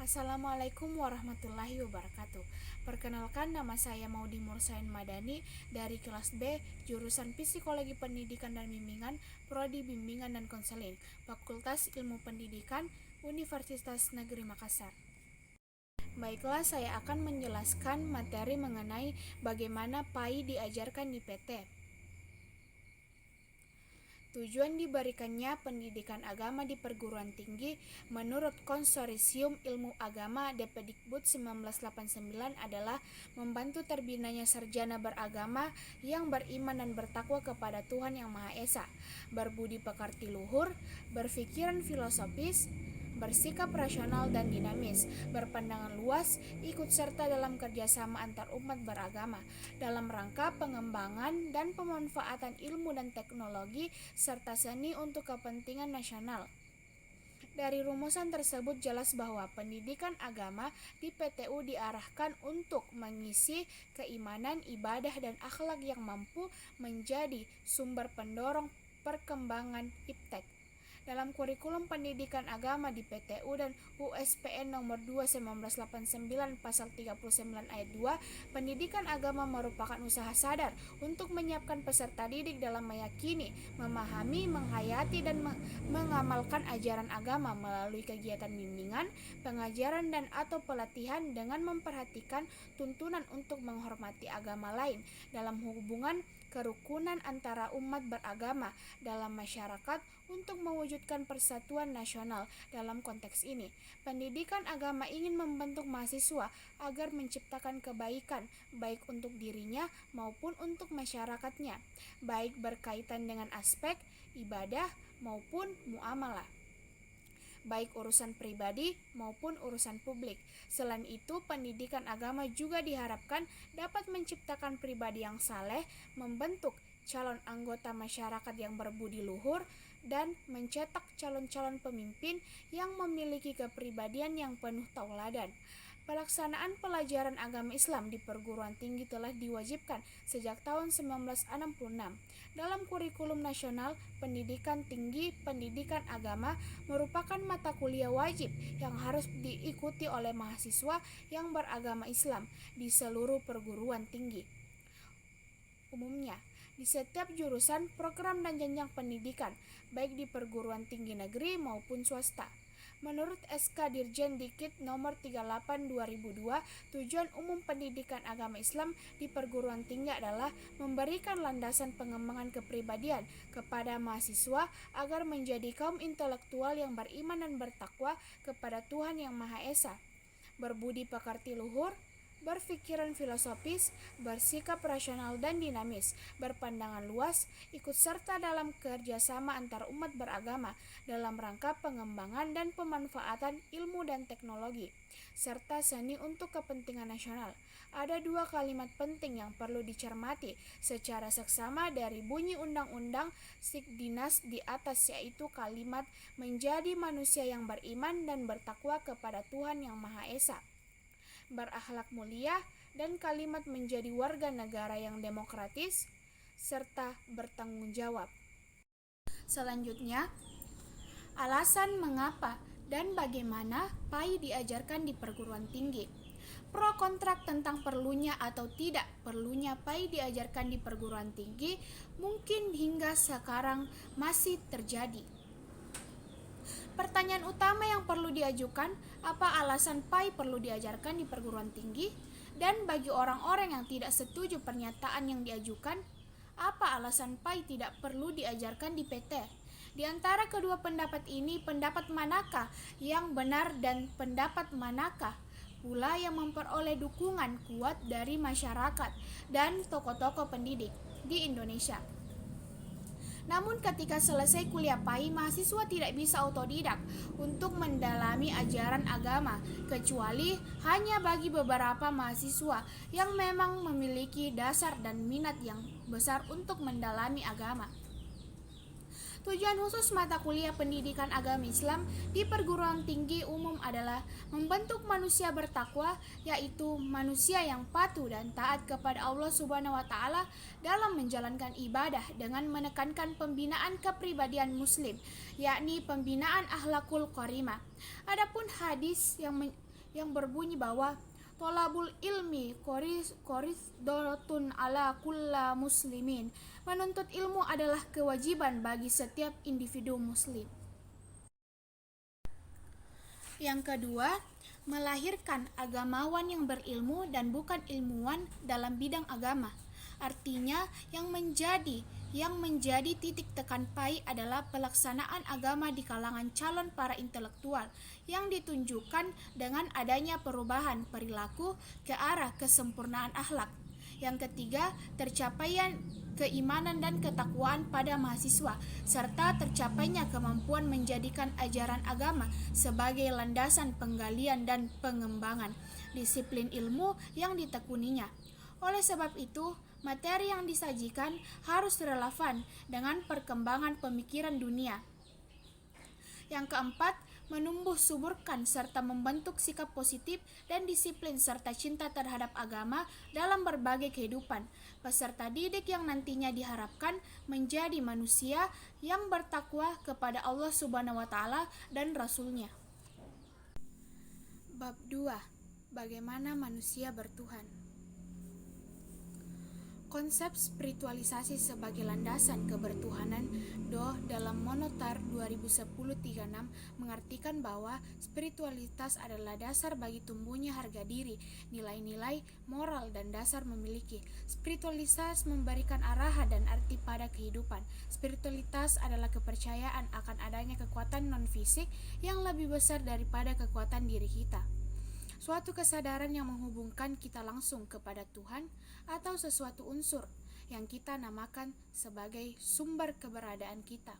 Assalamualaikum warahmatullahi wabarakatuh. Perkenalkan, nama saya Maudy Mursain Madani dari kelas B, jurusan Psikologi Pendidikan dan Bimbingan, Prodi Bimbingan dan Konseling, Fakultas Ilmu Pendidikan, Universitas Negeri Makassar. Baiklah, saya akan menjelaskan materi mengenai bagaimana PAI diajarkan di PT. Tujuan diberikannya pendidikan agama di perguruan tinggi menurut Konsorsium Ilmu Agama Depdikbud 1989 adalah membantu terbinanya sarjana beragama yang beriman dan bertakwa kepada Tuhan Yang Maha Esa, berbudi pekerti luhur, berpikiran filosofis, bersikap rasional dan dinamis, berpandangan luas, ikut serta dalam kerjasama antar umat beragama, dalam rangka pengembangan dan pemanfaatan ilmu dan teknologi serta seni untuk kepentingan nasional. Dari rumusan tersebut jelas bahwa pendidikan agama di PTU diarahkan untuk mengisi keimanan, ibadah, dan akhlak yang mampu menjadi sumber pendorong perkembangan iptek. Dalam kurikulum pendidikan agama di PTU dan USPN nomor 2 1989 pasal 39 ayat 2, pendidikan agama merupakan usaha sadar untuk menyiapkan peserta didik dalam meyakini, memahami, menghayati, dan mengamalkan ajaran agama melalui kegiatan bimbingan, pengajaran, dan atau pelatihan dengan memperhatikan tuntunan untuk menghormati agama lain dalam hubungan kerukunan antara umat beragama dalam masyarakat untuk mewujudkan persatuan nasional. Dalam konteks ini, pendidikan agama ingin membentuk mahasiswa agar menciptakan kebaikan baik untuk dirinya maupun untuk masyarakatnya, baik berkaitan dengan aspek ibadah maupun muamalah, baik urusan pribadi maupun urusan publik. Selain itu, pendidikan agama juga diharapkan dapat menciptakan pribadi yang saleh, membentuk calon anggota masyarakat yang berbudi luhur, dan mencetak calon-calon pemimpin yang memiliki kepribadian yang penuh tauladan. Pelaksanaan pelajaran agama Islam di perguruan tinggi telah diwajibkan sejak tahun 1966. Dalam kurikulum nasional pendidikan tinggi, pendidikan agama merupakan mata kuliah wajib yang harus diikuti oleh mahasiswa yang beragama Islam di seluruh perguruan tinggi. Umumnya, di setiap jurusan, program dan jenjang pendidikan, baik di perguruan tinggi negeri maupun swasta. Menurut SK Dirjen Dikti nomor 38/2002, tujuan umum pendidikan agama Islam di perguruan tinggi adalah memberikan landasan pengembangan kepribadian kepada mahasiswa agar menjadi kaum intelektual yang beriman dan bertakwa kepada Tuhan Yang Maha Esa, berbudi pekerti luhur, berpikiran filosofis, bersikap rasional dan dinamis, berpandangan luas, ikut serta dalam kerjasama antar umat beragama dalam rangka pengembangan dan pemanfaatan ilmu dan teknologi, serta seni untuk kepentingan nasional. Ada dua kalimat penting yang perlu dicermati secara seksama dari bunyi Undang-Undang Sikdinas di atas, yaitu kalimat menjadi manusia yang beriman dan bertakwa kepada Tuhan Yang Maha Esa, berakhlak mulia, dan kalimat menjadi warga negara yang demokratis serta bertanggung jawab. Selanjutnya, alasan mengapa dan bagaimana PAI diajarkan di perguruan tinggi. Pro kontra tentang perlunya atau tidak perlunya PAI diajarkan di perguruan tinggi mungkin hingga sekarang masih terjadi. Pertanyaan utama yang perlu diajukan, apa alasan PAI perlu diajarkan di perguruan tinggi? Dan bagi orang-orang yang tidak setuju pernyataan yang diajukan, apa alasan PAI tidak perlu diajarkan di PT? Di antara kedua pendapat ini, pendapat manakah yang benar dan pendapat manakah pula yang memperoleh dukungan kuat dari masyarakat dan tokoh-tokoh pendidik di Indonesia? Namun ketika selesai kuliah PAI, mahasiswa tidak bisa otodidak untuk mendalami ajaran agama, kecuali hanya bagi beberapa mahasiswa yang memang memiliki dasar dan minat yang besar untuk mendalami agama. Tujuan khusus mata kuliah pendidikan agama Islam di perguruan tinggi umum adalah membentuk manusia bertakwa, yaitu manusia yang patuh dan taat kepada Allah Subhanahu wa Ta'ala dalam menjalankan ibadah dengan menekankan pembinaan kepribadian muslim, yakni pembinaan akhlakul karimah. Adapun hadis yang yang berbunyi bahwa tolabul ilmi korisdotun ala kulla muslimin. Menuntut ilmu adalah kewajiban bagi setiap individu muslim. Yang kedua, melahirkan agamawan yang berilmu dan bukan ilmuwan dalam bidang agama. Artinya, yang menjadi titik tekan PAI adalah pelaksanaan agama di kalangan calon para intelektual yang ditunjukkan dengan adanya perubahan perilaku ke arah kesempurnaan akhlak. Yang ketiga, tercapaian keimanan dan ketakwaan pada mahasiswa, serta tercapainya kemampuan menjadikan ajaran agama sebagai landasan penggalian dan pengembangan disiplin ilmu yang ditekuninya. Oleh sebab itu, materi yang disajikan harus relevan dengan perkembangan pemikiran dunia. Yang keempat, menumbuh suburkan serta membentuk sikap positif dan disiplin serta cinta terhadap agama dalam berbagai kehidupan. Peserta didik yang nantinya diharapkan menjadi manusia yang bertakwa kepada Allah Subhanahu wa taala dan Rasul-Nya. Bab 2. Bagaimana manusia bertuhan. Konsep spiritualisasi sebagai landasan kebertuhanan Doh dalam Monotar 2010-36 mengartikan bahwa spiritualitas adalah dasar bagi tumbuhnya harga diri, nilai-nilai, moral, dan dasar memiliki. Spiritualitas memberikan arahan dan arti pada kehidupan. Spiritualitas adalah kepercayaan akan adanya kekuatan non-fisik yang lebih besar daripada kekuatan diri kita. Suatu kesadaran yang menghubungkan kita langsung kepada Tuhan atau sesuatu unsur yang kita namakan sebagai sumber keberadaan kita.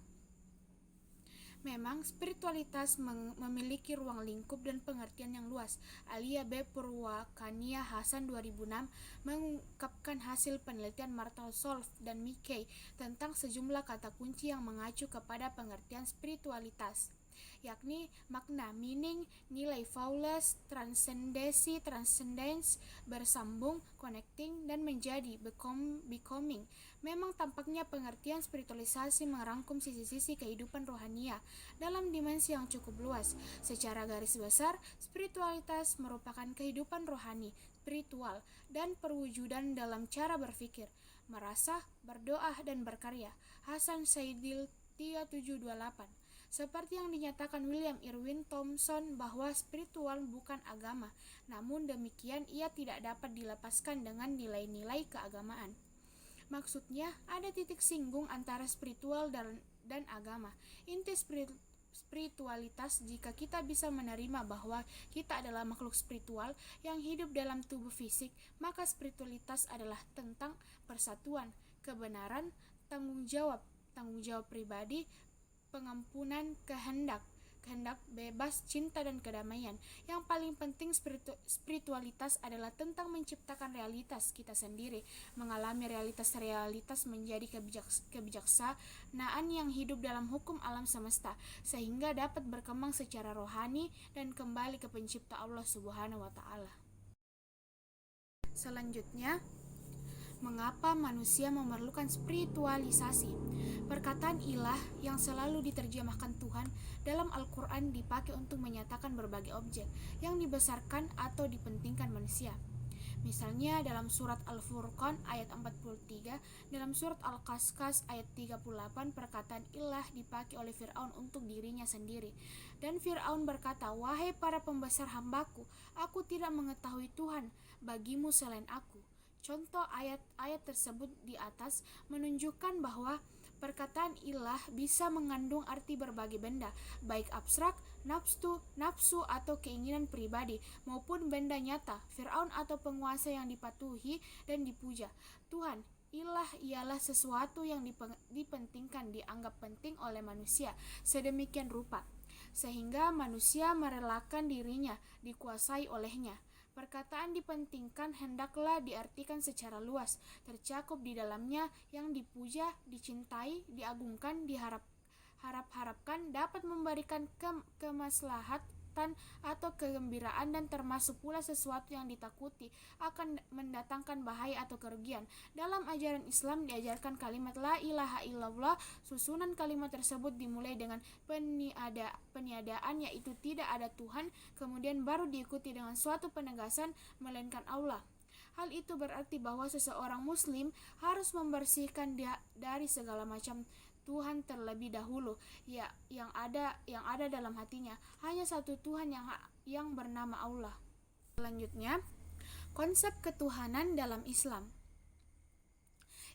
Memang spiritualitas memiliki ruang lingkup dan pengertian yang luas. Alia B. Purwakania Hasan 2006 mengungkapkan hasil penelitian Marshall Solf dan Mickey tentang sejumlah kata kunci yang mengacu kepada pengertian spiritualitas, yakni makna, meaning, nilai, flawless, transcendency, transcendence, bersambung, connecting, dan menjadi, becoming. Memang tampaknya pengertian spiritualisasi merangkum sisi-sisi kehidupan rohania dalam dimensi yang cukup luas. Secara garis besar, spiritualitas merupakan kehidupan rohani, spiritual, dan perwujudan dalam cara berpikir, merasa, berdoa, dan berkarya. Hasan Saidil 3728. Seperti yang dinyatakan William Irwin Thompson bahwa spiritual bukan agama, namun demikian ia tidak dapat dilepaskan dengan nilai-nilai keagamaan. Maksudnya, ada titik singgung antara spiritual dan agama. Inti spiritualitas, jika kita bisa menerima bahwa kita adalah makhluk spiritual yang hidup dalam tubuh fisik, maka spiritualitas adalah tentang persatuan, kebenaran, tanggung jawab pribadi, pengampunan, kehendak bebas, cinta, dan kedamaian. Yang paling penting, spiritualitas adalah tentang menciptakan realitas kita sendiri, mengalami realitas menjadi kebijaksanaan yang hidup dalam hukum alam semesta, sehingga dapat berkembang secara rohani dan kembali ke pencipta Allah Subhanahu wa taala. Selanjutnya, mengapa manusia memerlukan spiritualisasi? Perkataan ilah yang selalu diterjemahkan Tuhan dalam Al-Quran dipakai untuk menyatakan berbagai objek yang dibesarkan atau dipentingkan manusia. Misalnya dalam surat Al-Furqan ayat 43, dalam surat Al-Qasas ayat 38, perkataan ilah dipakai oleh Fir'aun untuk dirinya sendiri. Dan Fir'aun berkata, "Wahai para pembesar hambaku, aku tidak mengetahui Tuhan bagimu selain aku." Contoh ayat-ayat tersebut di atas menunjukkan bahwa perkataan ilah bisa mengandung arti berbagai benda, baik abstrak, nafsu atau keinginan pribadi, maupun benda nyata, Fir'aun atau penguasa yang dipatuhi dan dipuja. Tuhan, ilah ialah sesuatu yang dipentingkan, dianggap penting oleh manusia, sedemikian rupa, sehingga manusia merelakan dirinya dikuasai olehnya. Perkataan dipentingkan hendaklah diartikan secara luas, tercakup di dalamnya yang dipuja, dicintai, diagungkan, diharapkan dapat memberikan kemaslahat keselamatan atau kegembiraan, dan termasuk pula sesuatu yang ditakuti akan mendatangkan bahaya atau kerugian. Dalam ajaran Islam diajarkan kalimat la ilaha illallah. Susunan kalimat tersebut dimulai dengan peniadaan, yaitu tidak ada Tuhan, kemudian baru diikuti dengan suatu penegasan melainkan Allah. Hal itu berarti bahwa seseorang muslim harus membersihkan dari segala macam Tuhan terlebih dahulu, yang ada dalam hatinya. Hanya satu Tuhan yang bernama Allah. Selanjutnya, konsep ketuhanan dalam Islam.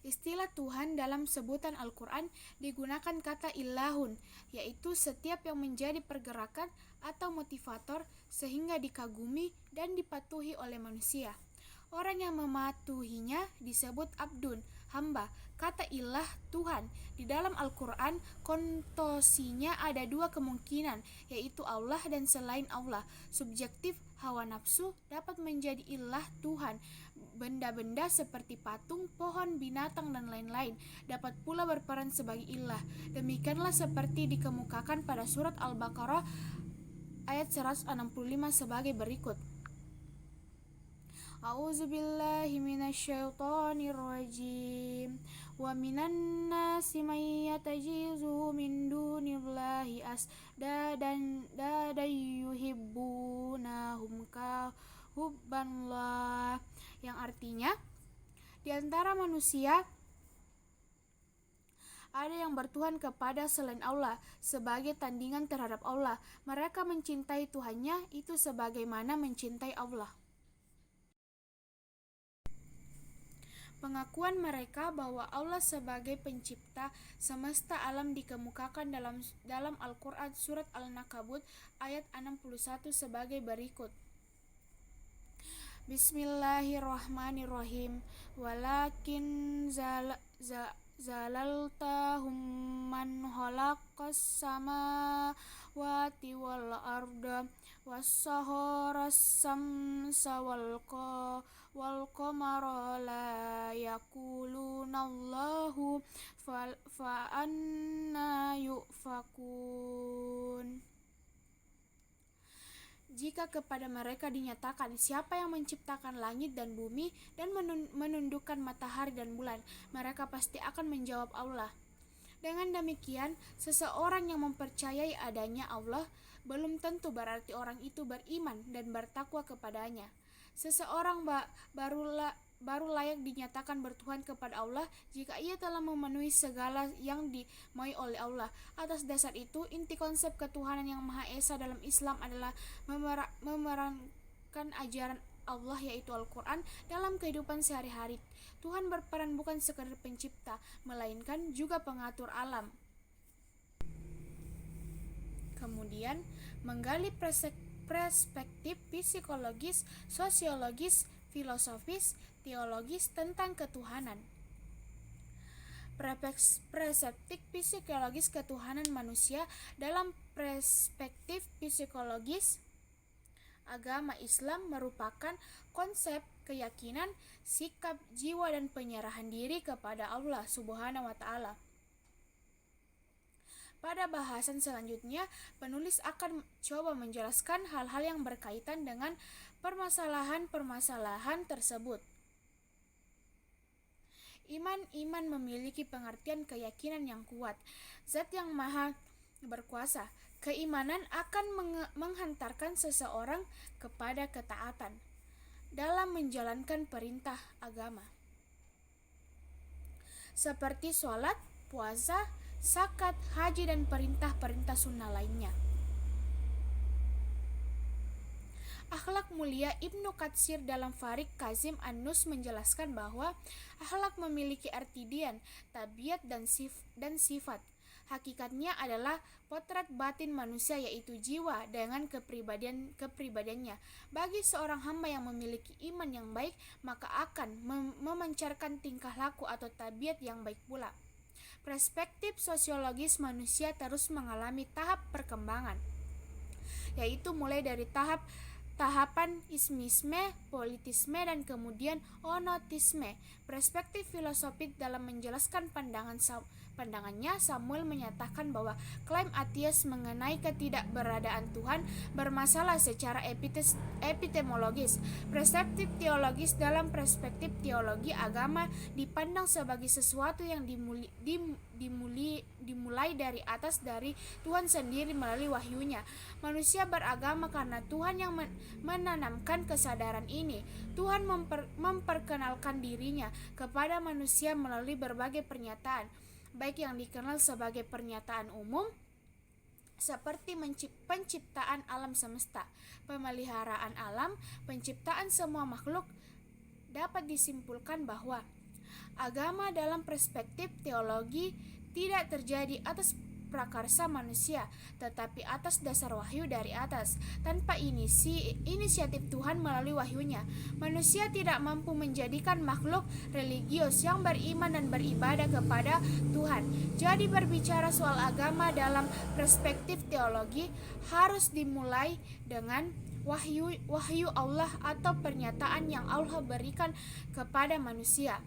Istilah Tuhan dalam sebutan Al-Quran digunakan kata ilahun, yaitu setiap yang menjadi pergerakan atau motivator sehingga dikagumi dan dipatuhi oleh manusia. Orang yang mematuhinya disebut abdun, hamba. Kata ilah, Tuhan, di dalam Al-Quran kontosinya ada dua kemungkinan, yaitu Allah dan selain Allah. Subjektif hawa nafsu dapat menjadi ilah Tuhan. Benda-benda seperti patung, pohon, binatang, dan lain-lain dapat pula berperan sebagai ilah. Demikianlah seperti dikemukakan pada surat Al-Baqarah ayat 165 sebagai berikut. A'udzubillahi minasyaitonirrajim. Wa minan nasi may yatajizu min dunillahi asdadan yuhibbunahum ka hubbanillah, yang artinya di antara manusia ada yang bertuhan kepada selain Allah sebagai tandingan terhadap Allah. Mereka mencintai Tuhannya itu sebagaimana mencintai Allah. Pengakuan mereka bahwa Allah sebagai pencipta semesta alam dikemukakan dalam Al-Quran surat Al-Nakabut ayat 61 sebagai berikut. Bismillahirrahmanirrahim. Walakin zalaltahum man khalaqas samawati wal arda was-saharas samsa wal qamara la yaqulunallahu fa anna yufakun. Jika kepada mereka dinyatakan siapa yang menciptakan langit dan bumi dan menundukkan matahari dan bulan, mereka pasti akan menjawab Allah. Dengan demikian, seseorang yang mempercayai adanya Allah belum tentu berarti orang itu beriman dan bertakwa kepadanya. Seseorang baru layak dinyatakan bertuhan kepada Allah jika ia telah memenuhi segala yang dimauai oleh Allah. Atas dasar itu, inti konsep ketuhanan yang Maha Esa dalam Islam adalah memerankan ajaran Allah, yaitu Al-Quran, dalam kehidupan sehari-hari. Tuhan berperan bukan sekadar pencipta, melainkan juga pengatur alam. Kemudian, menggali perspektif psikologis, sosiologis, filosofis, teologis tentang ketuhanan. Perspektif psikologis ketuhanan manusia. Dalam perspektif psikologis, agama Islam merupakan konsep keyakinan, sikap, jiwa, dan penyerahan diri kepada Allah Subhanahu wa Ta'ala. Pada bahasan selanjutnya, penulis akan coba menjelaskan hal-hal yang berkaitan dengan permasalahan-permasalahan tersebut. Iman memiliki pengertian keyakinan yang kuat, Zat yang Maha Berkuasa. Keimanan akan menghantarkan seseorang kepada ketaatan dalam menjalankan perintah agama, seperti sholat, puasa, zakat, haji, dan perintah-perintah sunnah lainnya. Akhlak mulia. Ibnu Katsir dalam Farik Kazim An-Nus menjelaskan bahwa akhlak memiliki arti dian, tabiat, dan sifat. Hakikatnya adalah potret batin manusia, yaitu jiwa dengan kepribadiannya. Bagi seorang hamba yang memiliki iman yang baik, maka akan memancarkan tingkah laku atau tabiat yang baik pula. Perspektif sosiologis manusia terus mengalami tahap perkembangan, yaitu mulai dari tahapan ismisme, politisme, dan kemudian onotisme. Perspektif filosofis dalam menjelaskan pandangannya, Samuel menyatakan bahwa klaim ateis mengenai ketidakberadaan Tuhan bermasalah secara epistemologis. Preseptif teologis. Dalam perspektif teologi, agama dipandang sebagai sesuatu yang dimulai dari atas, dari Tuhan sendiri melalui wahyunya. Manusia beragama karena Tuhan yang menanamkan kesadaran ini. Tuhan memperkenalkan dirinya kepada manusia melalui berbagai pernyataan, baik yang dikenal sebagai pernyataan umum seperti penciptaan alam semesta, pemeliharaan alam, penciptaan semua makhluk. Dapat disimpulkan bahwa agama dalam perspektif teologi tidak terjadi atas prakarsa manusia, tetapi atas dasar wahyu dari atas. Tanpa inisiatif Tuhan melalui wahyunya, manusia tidak mampu menjadikan makhluk religius yang beriman dan beribadah kepada Tuhan. Jadi berbicara soal agama dalam perspektif teologi harus dimulai dengan wahyu Allah atau pernyataan yang Allah berikan kepada manusia.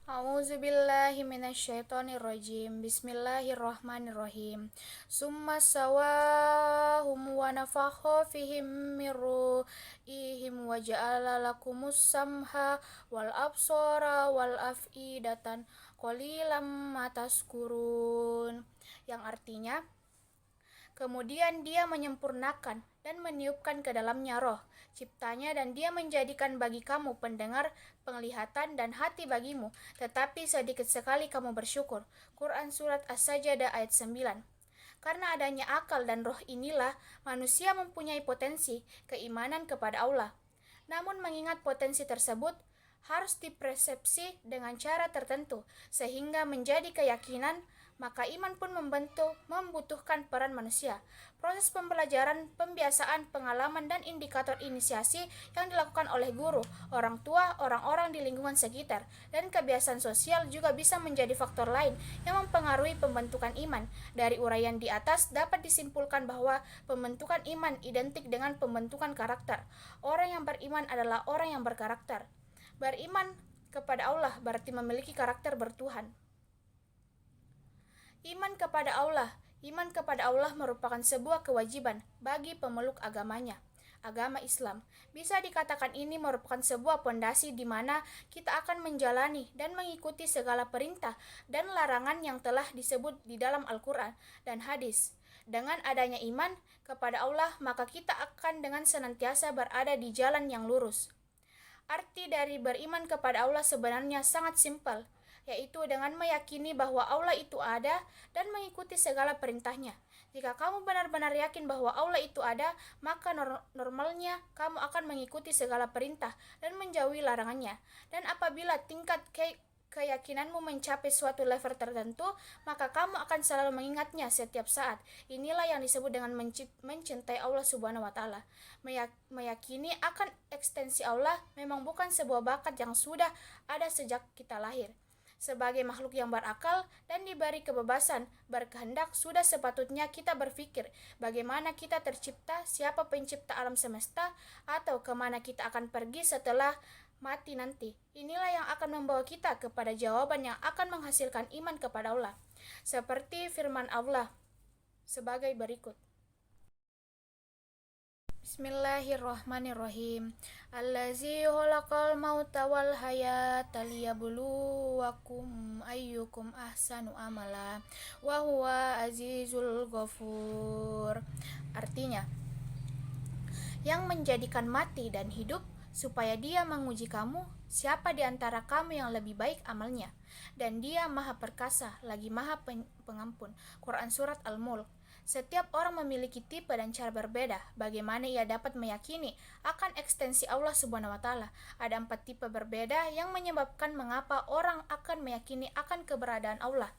A'udzubillahi minasyaitonirrajim. Bismillahirrahmanirrahim. Summa sawahum wa nafakha fihim min ruhihim wa ja'ala lakumus samha wal absara wal af'idatan qalilan ma tazkurun. Yang artinya, kemudian dia menyempurnakan dan meniupkan ke dalamnya roh ciptanya, dan dia menjadikan bagi kamu pendengar, penglihatan, dan hati bagimu, tetapi sedikit sekali kamu bersyukur. Quran Surat As-Sajdah ayat 9. Karena adanya akal dan roh inilah manusia mempunyai potensi keimanan kepada Allah. Namun mengingat potensi tersebut harus dipersepsi dengan cara tertentu sehingga menjadi keyakinan, maka iman pun membutuhkan peran manusia. Proses pembelajaran, pembiasaan, pengalaman, dan indikator inisiasi yang dilakukan oleh guru, orang tua, orang-orang di lingkungan sekitar, dan kebiasaan sosial juga bisa menjadi faktor lain yang mempengaruhi pembentukan iman. Dari uraian di atas dapat disimpulkan bahwa pembentukan iman identik dengan pembentukan karakter. Orang yang beriman adalah orang yang berkarakter. Beriman kepada Allah berarti memiliki karakter bertuhan. Iman kepada Allah merupakan sebuah kewajiban bagi pemeluk agamanya, agama Islam. Bisa dikatakan ini merupakan sebuah pondasi di mana kita akan menjalani dan mengikuti segala perintah dan larangan yang telah disebut di dalam Al-Quran dan hadis. Dengan adanya iman kepada Allah, maka kita akan dengan senantiasa berada di jalan yang lurus. Arti dari beriman kepada Allah sebenarnya sangat simpel, yaitu dengan meyakini bahwa Allah itu ada dan mengikuti segala perintahnya. Jika kamu benar-benar yakin bahwa Allah itu ada, maka normalnya kamu akan mengikuti segala perintah dan menjauhi larangannya. Dan apabila tingkat keyakinanmu mencapai suatu level tertentu, maka kamu akan selalu mengingatnya setiap saat. Inilah yang disebut dengan mencintai Allah Subhanahu wa Ta'ala. Meyakini akan ekstensi Allah memang bukan sebuah bakat yang sudah ada sejak kita lahir. Sebagai makhluk yang berakal dan diberi kebebasan berkehendak, sudah sepatutnya kita berpikir bagaimana kita tercipta, siapa pencipta alam semesta, atau kemana kita akan pergi setelah mati nanti. Inilah yang akan membawa kita kepada jawaban yang akan menghasilkan iman kepada Allah. Seperti firman Allah sebagai berikut. Bismillahirrahmanirrahim. Allazi khalaqal mauta wal hayata liyabluwakum ayyukum ahsanu amala wa huwa azizul ghafur. Artinya, yang menjadikan mati dan hidup supaya dia menguji kamu, siapa di antara kamu yang lebih baik amalnya, dan dia maha perkasa lagi maha pengampun. Quran Surat Al-Mulk. Setiap orang memiliki tipe dan cara berbeda bagaimana ia dapat meyakini akan ekstensi Allah Subhanahu wa Ta'ala. Ada 4 tipe berbeda yang menyebabkan mengapa orang akan meyakini akan keberadaan Allah.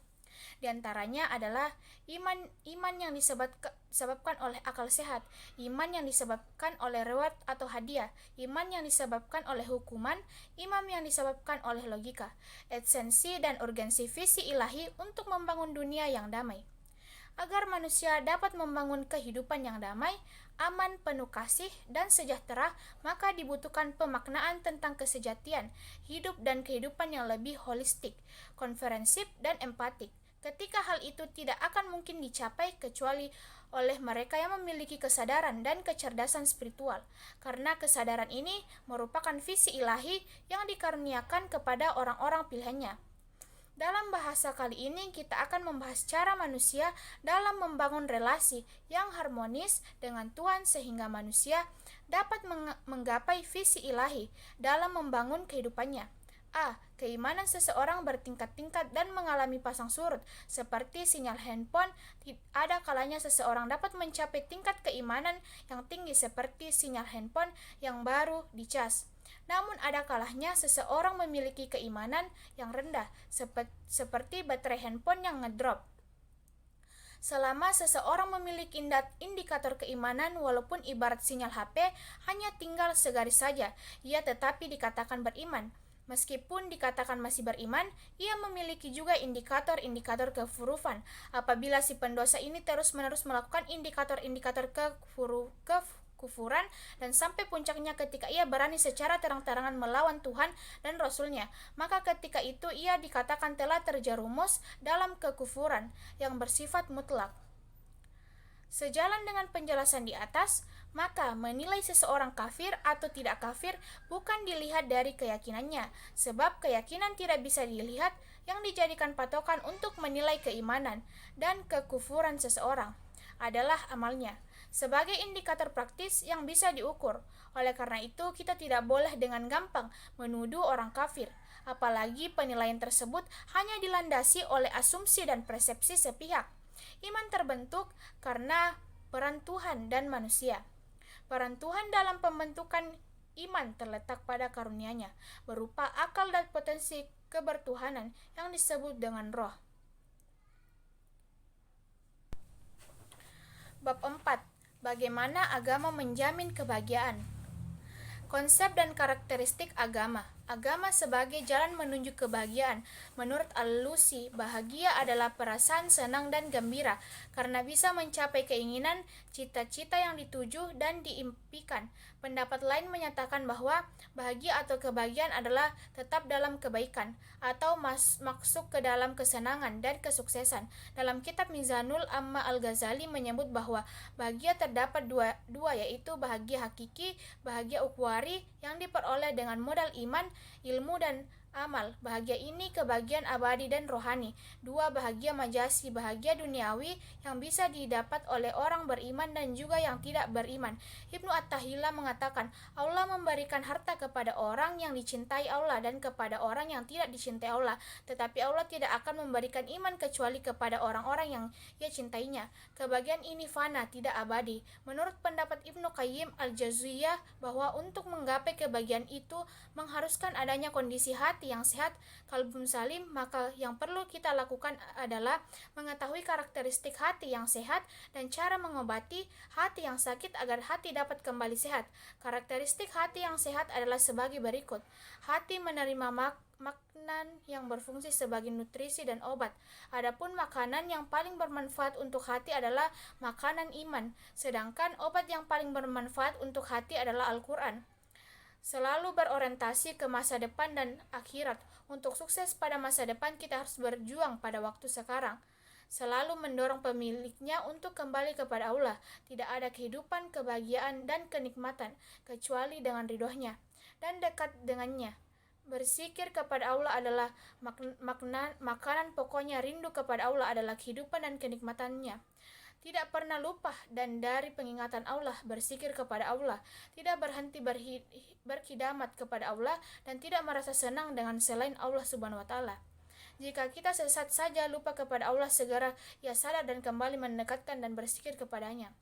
Di antaranya adalah iman yang disebabkan oleh akal sehat, iman yang disebabkan oleh reward atau hadiah, iman yang disebabkan oleh hukuman, iman yang disebabkan oleh logika, esensi dan urgensi visi ilahi untuk membangun dunia yang damai. Agar manusia dapat membangun kehidupan yang damai, aman, penuh kasih, dan sejahtera, maka dibutuhkan pemaknaan tentang kesejatian, hidup dan kehidupan yang lebih holistik, komprehensif, dan empatik. Ketika hal itu tidak akan mungkin dicapai kecuali oleh mereka yang memiliki kesadaran dan kecerdasan spiritual, karena kesadaran ini merupakan visi ilahi yang dikaruniakan kepada orang-orang pilihannya. Dalam bahasa kali ini kita akan membahas cara manusia dalam membangun relasi yang harmonis dengan Tuhan sehingga manusia dapat menggapai visi ilahi dalam membangun kehidupannya. A. Keimanan seseorang bertingkat-tingkat dan mengalami pasang surut. Seperti sinyal handphone, ada kalanya seseorang dapat mencapai tingkat keimanan yang tinggi seperti sinyal handphone yang baru dicas. Namun ada kalanya seseorang memiliki keimanan yang rendah, seperti baterai handphone yang ngedrop. Selama seseorang memiliki indikator keimanan, walaupun ibarat sinyal HP hanya tinggal segaris saja, ia tetapi dikatakan beriman. Meskipun dikatakan masih beriman, ia memiliki juga indikator-indikator kefurupan. Apabila si pendosa ini terus-menerus melakukan indikator-indikator kekufuran, dan sampai puncaknya ketika ia berani secara terang-terangan melawan Tuhan dan Rasul-Nya. Maka ketika itu ia dikatakan telah terjerumus dalam kekufuran yang bersifat mutlak. Sejalan dengan penjelasan di atas, maka menilai seseorang kafir atau tidak kafir bukan dilihat dari keyakinannya, sebab keyakinan tidak bisa dilihat. Yang dijadikan patokan untuk menilai keimanan dan kekufuran seseorang adalah amalnya, sebagai indikator praktis yang bisa diukur. Oleh karena itu, kita tidak boleh dengan gampang menuduh orang kafir, apalagi penilaian tersebut hanya dilandasi oleh asumsi dan persepsi sepihak. Iman terbentuk karena peran Tuhan dan manusia. Peran Tuhan dalam pembentukan iman terletak pada karunia-Nya, berupa akal dan potensi kebertuhanan yang disebut dengan roh. Bab 4. Bagaimana agama menjamin kebahagiaan? Konsep dan karakteristik agama. Agama sebagai jalan menuju kebahagiaan. Menurut Al-Lusi, bahagia adalah perasaan senang dan gembira karena bisa mencapai keinginan, cita-cita yang dituju dan diimpikan. Pendapat lain menyatakan bahwa bahagia atau kebahagiaan adalah tetap dalam kebaikan atau masuk ke dalam kesenangan dan kesuksesan. Dalam kitab Mizanul Amma Al-Ghazali menyebut bahwa bahagia terdapat dua yaitu bahagia hakiki, bahagia ukhrawi yang diperoleh dengan modal iman, ilmu dan amal. Bahagia ini kebahagiaan abadi dan rohani. Dua, bahagia majasi, bahagia duniawi yang bisa didapat oleh orang beriman dan juga yang tidak beriman. Ibnu At-Tahillah mengatakan, Allah memberikan harta kepada orang yang dicintai Allah dan kepada orang yang tidak dicintai Allah, tetapi Allah tidak akan memberikan iman kecuali kepada orang-orang yang ia cintainya. Kebahagiaan ini fana, tidak abadi. Menurut pendapat Ibnu Qayyim Al-Jauziyah bahwa untuk menggapai kebahagiaan itu mengharuskan adanya kondisi hati yang sehat, qalbun salim, maka yang perlu kita lakukan adalah mengetahui karakteristik hati yang sehat dan cara mengobati hati yang sakit agar hati dapat kembali sehat. Karakteristik hati yang sehat adalah sebagai berikut. Hati menerima makanan yang berfungsi sebagai nutrisi dan obat. Adapun makanan yang paling bermanfaat untuk hati adalah makanan iman, sedangkan obat yang paling bermanfaat untuk hati adalah Al-Quran. Selalu berorientasi ke masa depan dan akhirat. Untuk sukses pada masa depan, kita harus berjuang pada waktu sekarang. Selalu mendorong pemiliknya untuk kembali kepada Allah. Tidak ada kehidupan, kebahagiaan, dan kenikmatan kecuali dengan ridhonya dan dekat dengannya. Berzikir kepada Allah adalah makanan pokoknya. Rindu kepada Allah adalah kehidupan dan kenikmatannya. Tidak pernah lupa dan dari pengingatan Allah, berzikir kepada Allah, tidak berhenti berkidamat kepada Allah, dan tidak merasa senang dengan selain Allah Subhanahu wa Ta'ala. Jika kita sesat saja lupa kepada Allah, segera ia sadar dan kembali mendekatkan dan berzikir kepadanya.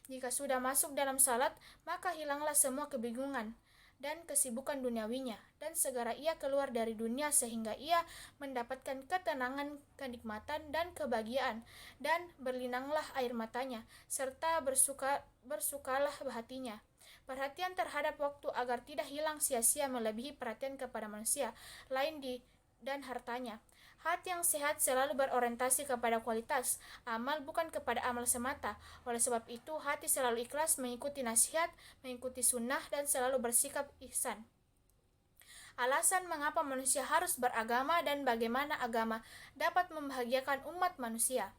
Jika sudah masuk dalam salat, maka hilanglah semua kebingungan dan kesibukan duniawinya, dan segera ia keluar dari dunia sehingga ia mendapatkan ketenangan, kenikmatan, dan kebahagiaan, dan berlinanglah air matanya, serta bersukalah hatinya. Perhatian terhadap waktu agar tidak hilang sia-sia melebihi perhatian kepada manusia lain dan hartanya. Hati yang sehat selalu berorientasi kepada kualitas amal, bukan kepada amal semata. Oleh sebab itu, hati selalu ikhlas mengikuti nasihat, mengikuti sunnah, dan selalu bersikap ihsan. Alasan mengapa manusia harus beragama dan bagaimana agama dapat membahagiakan umat manusia.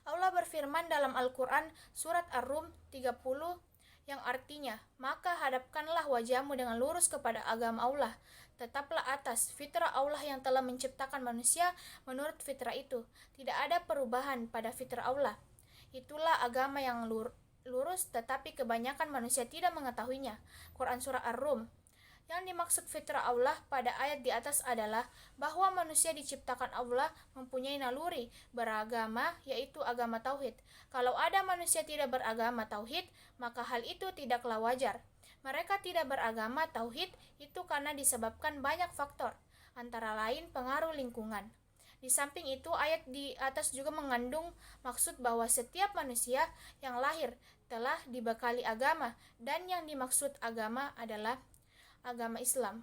Allah berfirman dalam Al-Quran surat Ar-Rum 30 yang artinya, maka hadapkanlah wajahmu dengan lurus kepada agama Allah. Tetaplah atas fitrah Allah yang telah menciptakan manusia menurut fitrah itu. Tidak ada perubahan pada fitrah Allah. Itulah agama yang lurus, tetapi kebanyakan manusia tidak mengetahuinya. Quran Surah Ar-Rum. Yang dimaksud fitrah Allah pada ayat di atas adalah bahwa manusia diciptakan Allah mempunyai naluri beragama, yaitu agama tauhid. Kalau ada manusia tidak beragama tauhid, maka hal itu tidaklah wajar. Mereka tidak beragama tauhid itu karena disebabkan banyak faktor, antara lain pengaruh lingkungan. Di samping itu, ayat di atas juga mengandung maksud bahwa setiap manusia yang lahir telah dibekali agama, dan yang dimaksud agama adalah agama Islam.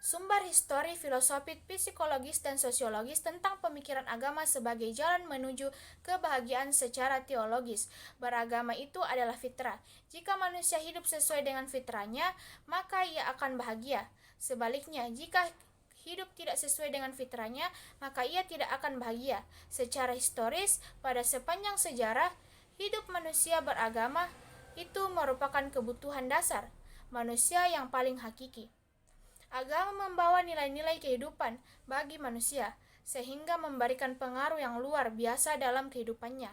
Sumber histori, filosofi, psikologis, dan sosiologis tentang pemikiran agama sebagai jalan menuju kebahagiaan secara teologis. Beragama itu adalah fitrah. Jika manusia hidup sesuai dengan fitrahnya, maka ia akan bahagia. Sebaliknya, jika hidup tidak sesuai dengan fitrahnya, maka ia tidak akan bahagia. Secara historis, pada sepanjang sejarah, hidup manusia beragama itu merupakan kebutuhan dasar manusia yang paling hakiki. Agama membawa nilai-nilai kehidupan bagi manusia, sehingga memberikan pengaruh yang luar biasa dalam kehidupannya.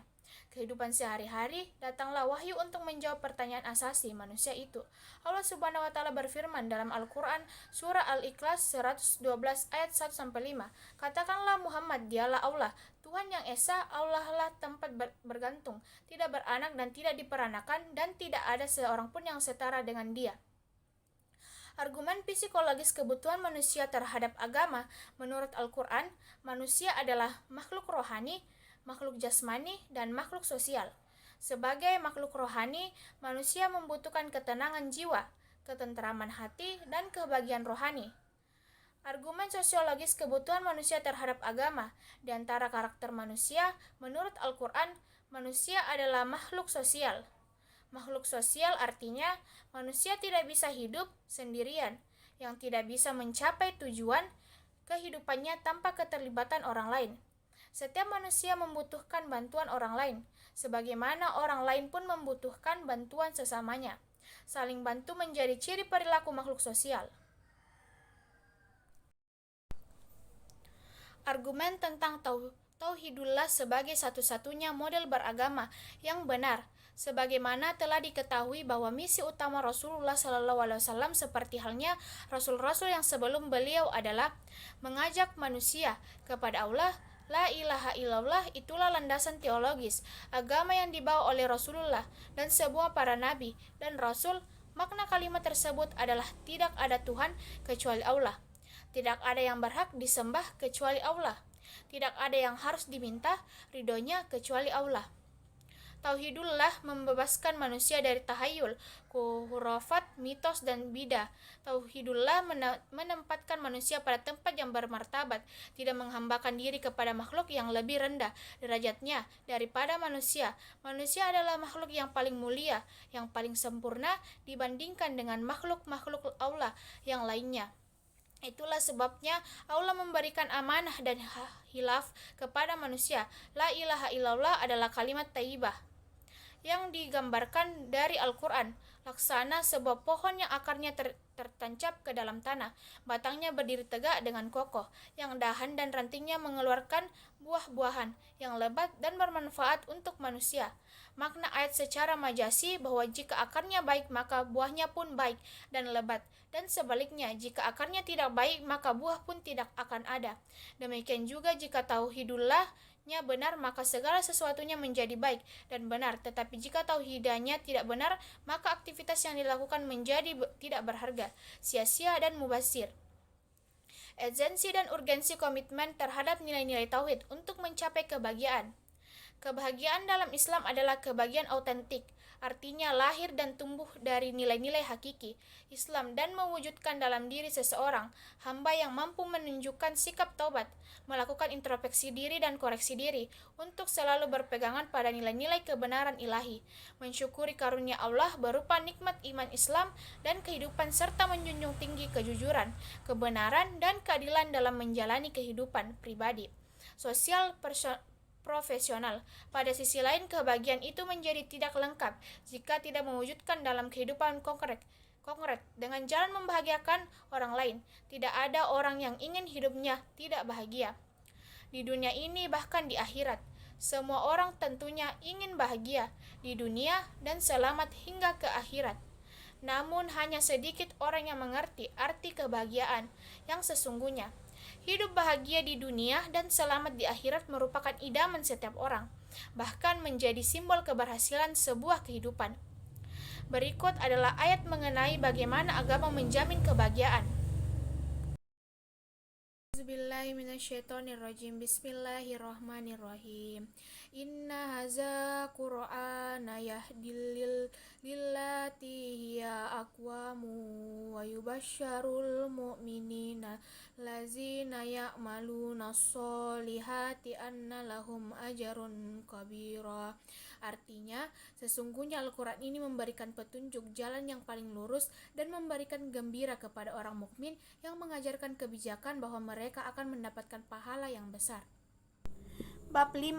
Kehidupan sehari-hari, datanglah wahyu untuk menjawab pertanyaan asasi manusia itu. Allah Subhanahu wa taala berfirman dalam Al-Qur'an surah Al-Ikhlas 112 ayat 1-5. Katakanlah Muhammad, dialah Allah, Tuhan yang esa, Allah lah tempat bergantung, tidak beranak dan tidak diperanakan, dan tidak ada seorang pun yang setara dengan Dia. Argumen psikologis kebutuhan manusia terhadap agama. Menurut Al-Quran, manusia adalah makhluk rohani, makhluk jasmani, dan makhluk sosial. Sebagai makhluk rohani, manusia membutuhkan ketenangan jiwa, ketenteraman hati, dan kebahagiaan rohani. Argumen sosiologis kebutuhan manusia terhadap agama. Di antara karakter manusia, menurut Al-Quran, manusia adalah makhluk sosial. Makhluk sosial artinya manusia tidak bisa hidup sendirian, yang tidak bisa mencapai tujuan kehidupannya tanpa keterlibatan orang lain. Setiap manusia membutuhkan bantuan orang lain, sebagaimana orang lain pun membutuhkan bantuan sesamanya. Saling bantu menjadi ciri perilaku makhluk sosial. Argumen tentang Tauhidullah sebagai satu-satunya model beragama yang benar. Sebagaimana telah diketahui bahwa misi utama Rasulullah SAW seperti halnya Rasul-Rasul yang sebelum beliau adalah mengajak manusia kepada Allah. La ilaha illallah itulah landasan teologis agama yang dibawa oleh Rasulullah dan semua para nabi dan rasul. Makna kalimat tersebut adalah tidak ada Tuhan kecuali Allah. Tidak ada yang berhak disembah kecuali Allah. Tidak ada yang harus diminta ridhonya kecuali Allah. Tauhidullah membebaskan manusia dari tahayul, khurafat, mitos, dan bidah. Tauhidullah menempatkan manusia pada tempat yang bermartabat, tidak menghambakan diri kepada makhluk yang lebih rendah derajatnya daripada manusia. Manusia adalah makhluk yang paling mulia, yang paling sempurna dibandingkan dengan makhluk-makhluk Allah yang lainnya. Itulah sebabnya Allah memberikan amanah dan hilaf kepada manusia. La ilaha illallah adalah kalimat thayyibah yang digambarkan dari Al-Quran, laksana sebuah pohon yang akarnya tertancap ke dalam tanah, batangnya berdiri tegak dengan kokoh, yang dahan dan rantingnya mengeluarkan buah-buahan yang lebat dan bermanfaat untuk manusia. Makna ayat secara majasi bahwa jika akarnya baik maka buahnya pun baik dan lebat, dan sebaliknya jika akarnya tidak baik maka buah pun tidak akan ada. Demikian juga jika tauhidullah-nya benar maka segala sesuatunya menjadi baik dan benar, tetapi jika tauhidnya tidak benar maka aktivitas yang dilakukan menjadi tidak berharga, sia-sia dan mubazir. Esensi dan urgensi komitmen terhadap nilai-nilai tauhid untuk mencapai kebahagiaan. Kebahagiaan dalam Islam adalah kebahagiaan autentik, artinya lahir dan tumbuh dari nilai-nilai hakiki Islam dan mewujudkan dalam diri seseorang hamba yang mampu menunjukkan sikap taubat, melakukan introspeksi diri dan koreksi diri untuk selalu berpegangan pada nilai-nilai kebenaran ilahi, mensyukuri karunia Allah berupa nikmat iman Islam dan kehidupan serta menjunjung tinggi kejujuran, kebenaran, dan keadilan dalam menjalani kehidupan pribadi, sosial, profesional. Pada sisi lain, kebahagiaan itu menjadi tidak lengkap jika tidak mewujudkan dalam kehidupan konkret dengan jalan membahagiakan orang lain. Tidak ada orang yang ingin hidupnya tidak bahagia. Di dunia ini bahkan di akhirat, semua orang tentunya ingin bahagia di dunia dan selamat hingga ke akhirat. Namun hanya sedikit orang yang mengerti arti kebahagiaan yang sesungguhnya. Hidup bahagia di dunia dan selamat di akhirat merupakan idaman setiap orang, bahkan menjadi simbol keberhasilan sebuah kehidupan. Berikut adalah ayat mengenai bagaimana agama menjamin kebahagiaan. Bismillahirrahmanirrahim. Inna haza Qur'ana yahdil lillati hiya aqwamu wa wa yubasysyarul mu'minina lazina ya'maluna sholihati anna lahum ajrun kabira. Artinya, sesungguhnya Al-Quran ini memberikan petunjuk jalan yang paling lurus dan memberikan gembira kepada orang mukmin yang mengajarkan kebijakan bahwa mereka akan mendapatkan pahala yang besar. Bab 5.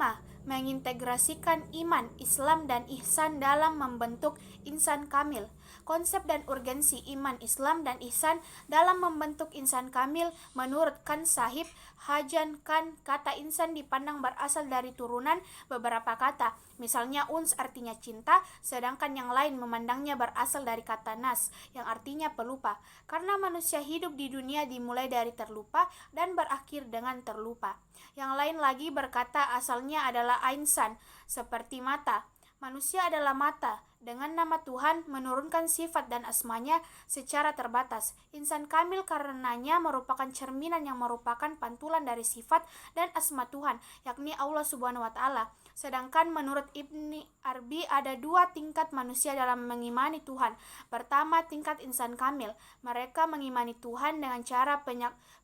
Mengintegrasikan iman, Islam, dan ihsan dalam membentuk insan kamil. Konsep dan urgensi iman, Islam, dan ihsan dalam membentuk insan kamil menurut Khan Sahib Hajan Khan, kata insan dipandang berasal dari turunan beberapa kata. Misalnya uns artinya cinta, sedangkan yang lain memandangnya berasal dari kata nas yang artinya pelupa. Karena manusia hidup di dunia dimulai dari terlupa dan berakhir dengan terlupa. Yang lain lagi berkata asalnya adalah insan, seperti mata. Manusia adalah mata. Dengan nama Tuhan menurunkan sifat dan asmanya secara terbatas. Insan kamil karenanya merupakan cerminan yang merupakan pantulan dari sifat dan asma Tuhan, yakni Allah Subhanahu wa Ta'ala. Sedangkan menurut Ibni Arbi ada dua tingkat manusia dalam mengimani Tuhan. Pertama, tingkat insan kamil. Mereka mengimani Tuhan dengan cara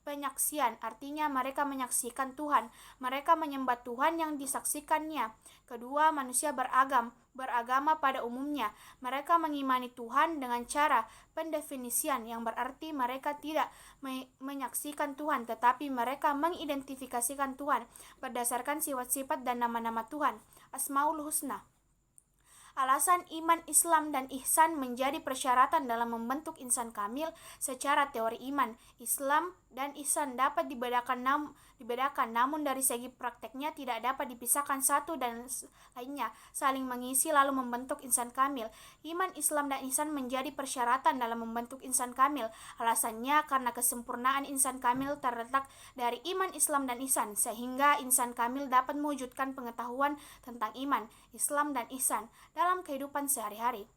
penyaksian, artinya mereka menyaksikan Tuhan. Mereka menyembah Tuhan yang disaksikannya. Kedua, manusia beragama pada umumnya. Mereka mengimani Tuhan dengan cara pendefinisian, yang berarti mereka tidak menyaksikan Tuhan, tetapi mereka mengidentifikasikan Tuhan berdasarkan sifat-sifat dan nama-nama Tuhan, Asmaul Husna. Alasan iman, Islam, dan ihsan menjadi persyaratan dalam membentuk insan kamil. Secara teori iman, Islam, dan ihsan dapat dibedakan, namun dari segi prakteknya tidak dapat dipisahkan satu dan lainnya, saling mengisi lalu membentuk insan kamil. Iman, Islam, dan ihsan menjadi persyaratan dalam membentuk insan kamil. Alasannya karena kesempurnaan insan kamil terletak dari iman, Islam, dan ihsan, sehingga insan kamil dapat mewujudkan pengetahuan tentang iman, Islam, dan ihsan dalam kehidupan sehari-hari.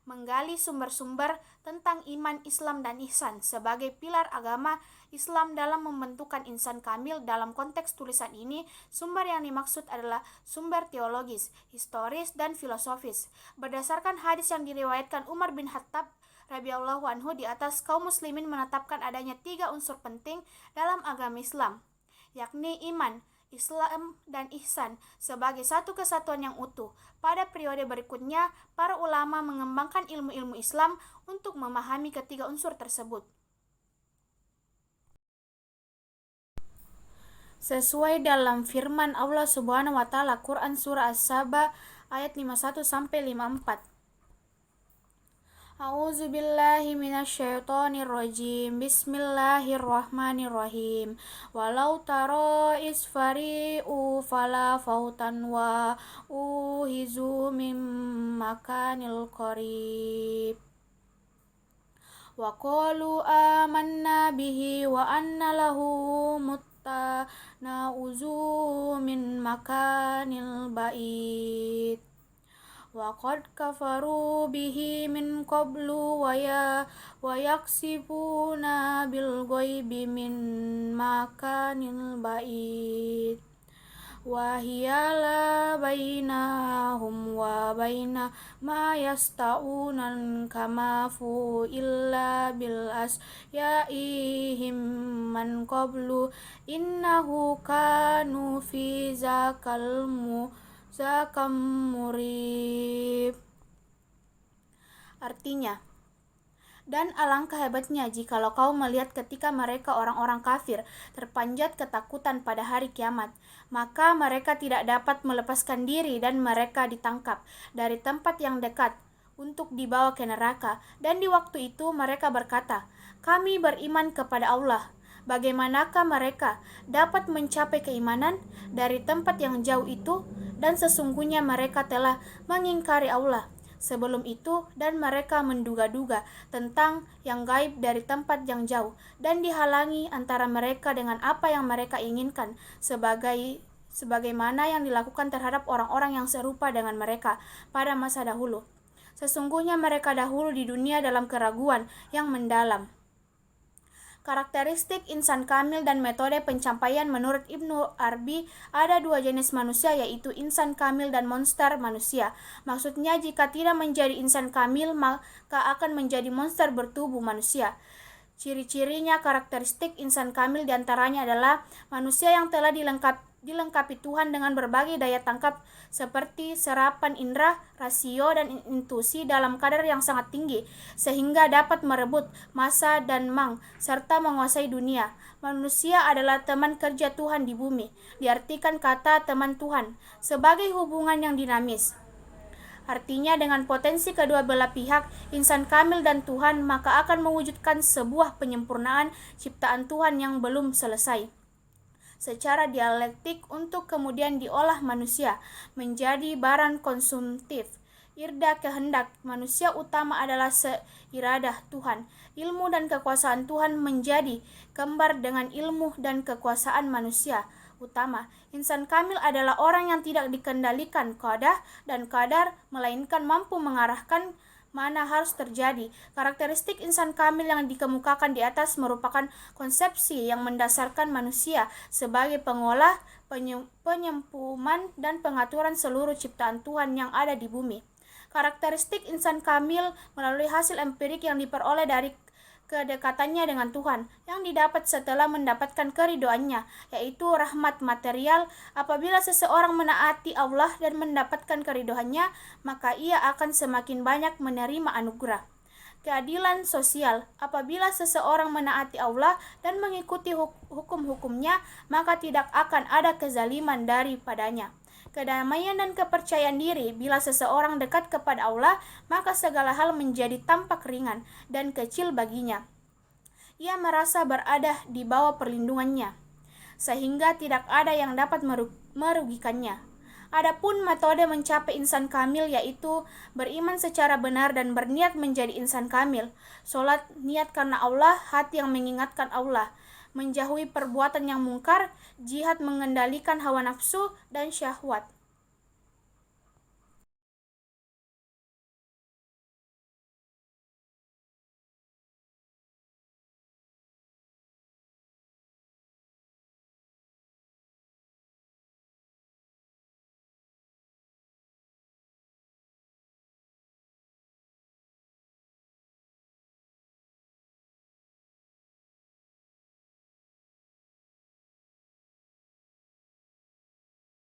Menggali sumber-sumber tentang iman, Islam, dan ihsan sebagai pilar agama Islam dalam membentukkan insan kamil. Dalam konteks tulisan ini, sumber yang dimaksud adalah sumber teologis, historis, dan filosofis. Berdasarkan hadis yang diriwayatkan Umar bin Khattab radhiyallahu anhu, di atas kaum muslimin menetapkan adanya 3 unsur penting dalam agama Islam, yakni iman, Islam, dan ihsan sebagai satu kesatuan yang utuh. Pada periode berikutnya, para ulama mengembangkan ilmu-ilmu Islam untuk memahami ketiga unsur tersebut. Sesuai dalam firman Allah Subhanahu wa Ta'ala, Quran Surah As-Saba ayat 51 sampai 54. A'udzu billahi minasyaitonir rajim. Bismillahirrahmanirrahim. Walau taro isfari'u fala fautan wa uhizu mim makanil qarib. Wa qalu amanna bihi wa anna lahu na'uzu min makanil ba'id. Wa qad kafaru bihi min qablu wa yaksifuna bil ghaibi min makanil ba'id. Wa hiyala bainahum wa baina ma yasta'unan kama fu illa bil asyaihim man qablu innahu kanu fi zakal murib. Artinya, dan alangkah hebatnya jikalau kau melihat ketika mereka orang-orang kafir terpanjat ketakutan pada hari kiamat, maka mereka tidak dapat melepaskan diri dan mereka ditangkap dari tempat yang dekat untuk dibawa ke neraka. Dan di waktu itu mereka berkata, kami beriman kepada Allah. Bagaimanakah mereka dapat mencapai keimanan dari tempat yang jauh itu? Dan sesungguhnya mereka telah mengingkari Allah sebelum itu, dan mereka menduga-duga tentang yang gaib dari tempat yang jauh, dan dihalangi antara mereka dengan apa yang mereka inginkan, sebagaimana yang dilakukan terhadap orang-orang yang serupa dengan mereka pada masa dahulu. Sesungguhnya mereka dahulu di dunia dalam keraguan yang mendalam. Karakteristik insan kamil dan metode pencapaian menurut Ibnu Arabi, ada dua jenis manusia, yaitu insan kamil dan monster manusia. Maksudnya, jika tidak menjadi insan kamil, maka akan menjadi monster bertubuh manusia. Ciri-cirinya, karakteristik insan kamil diantaranya adalah manusia yang telah dilengkapi Tuhan dengan berbagai daya tangkap seperti serapan indera, rasio, dan intuisi dalam kadar yang sangat tinggi, sehingga dapat merebut masa dan serta menguasai dunia. Manusia adalah teman kerja Tuhan di bumi. Diartikan kata teman Tuhan sebagai hubungan yang dinamis. Artinya, dengan potensi kedua belah pihak, insan kamil dan Tuhan, maka akan mewujudkan sebuah penyempurnaan ciptaan Tuhan yang belum selesai secara dialektik untuk kemudian diolah manusia menjadi barang konsumtif. Irda kehendak manusia utama adalah seiradah Tuhan. Ilmu dan kekuasaan Tuhan menjadi kembar dengan ilmu dan kekuasaan manusia utama. Insan kamil adalah orang yang tidak dikendalikan qadah dan qadar, melainkan mampu mengarahkan mana harus terjadi. Karakteristik insan kamil yang dikemukakan di atas merupakan konsepsi yang mendasarkan manusia sebagai pengolah, penyempuman, dan pengaturan seluruh ciptaan Tuhan yang ada di bumi. Karakteristik insan kamil melalui hasil empirik yang diperoleh dari kedekatannya dengan Tuhan yang didapat setelah mendapatkan keridhoannya, yaitu rahmat material. Apabila seseorang menaati Allah dan mendapatkan keridhoannya, maka ia akan semakin banyak menerima anugerah. Keadilan sosial, apabila seseorang menaati Allah dan mengikuti hukum-hukumnya, maka tidak akan ada kezaliman daripadanya. Kedamaian dan kepercayaan diri, bila seseorang dekat kepada Allah, maka segala hal menjadi tampak ringan dan kecil baginya. Ia merasa berada di bawah perlindungannya, sehingga tidak ada yang dapat merugikannya. Adapun metode mencapai insan kamil, yaitu beriman secara benar dan berniat menjadi insan kamil. Sholat, niat karena Allah, hati yang mengingatkan Allah, menjauhi perbuatan yang mungkar, jihad mengendalikan hawa nafsu dan syahwat.